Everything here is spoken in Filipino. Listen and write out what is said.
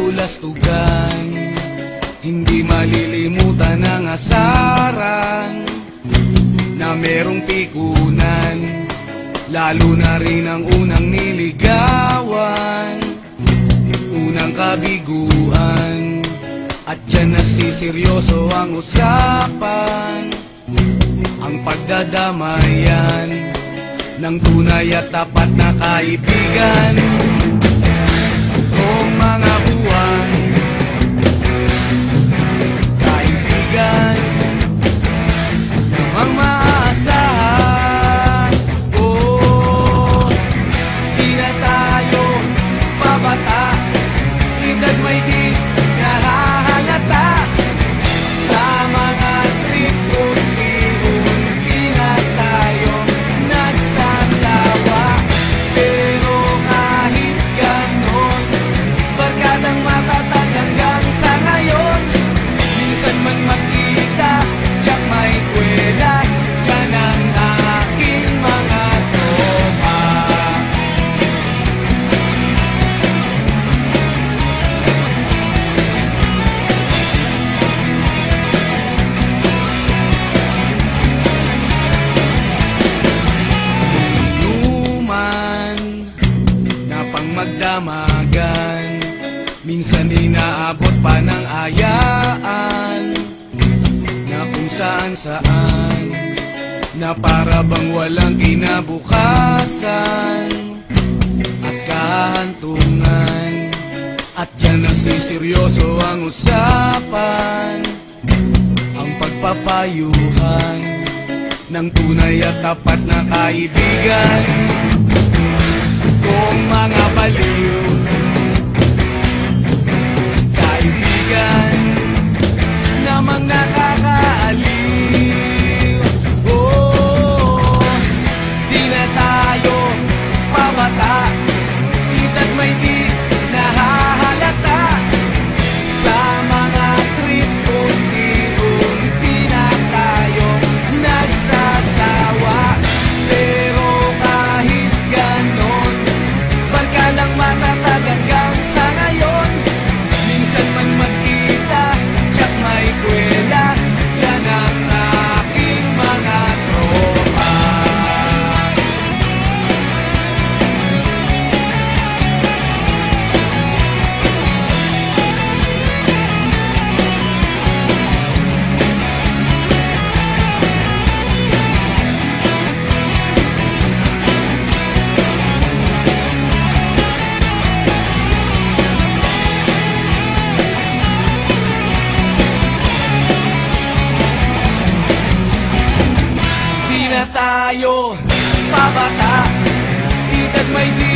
kabulastugan. Hindi malilimutan ang asaran na merong pikunan, lalo na rin ang unang niligawan, unang kabiguan. At dyan nasiseryoso ang usapan, ang pagdadamayan ng tunay at tapat na kaibigan. Kung mga buwan, kaibigan namang maaasahan. Oh, di na tayo pabata, edad may di nahahalata. Sa mga trip unti-unti na tayo nagsasawa. Pero kahit ganon, barkadang matatag hanggang sa ngayon. Minsan man magkita, tiyak may kwela, yan ang aking mga tropa. Inuman na pang magdamagan, minsan inaabot pa ng ayaan, na kung saan-saan, na para bang walang kinabukasan at kahantungan. At dyan nasiseryoso ang usapan, ang pagpapayuhan ng tunay at tapat na kaibigan. Kung mga baliw, kaibigan namang nakakaaliw. Oh, di na tayo pabata, edad may di nahahalata. Sa mga trip unti-unti na tayo nagsasawa. Pero kahit ganon, barkadang matatag hanggang sa ngayon. Minsan man magkita, tiyak may kwela, yan ang aking mga tropa. Di na tayo pabata, edad may di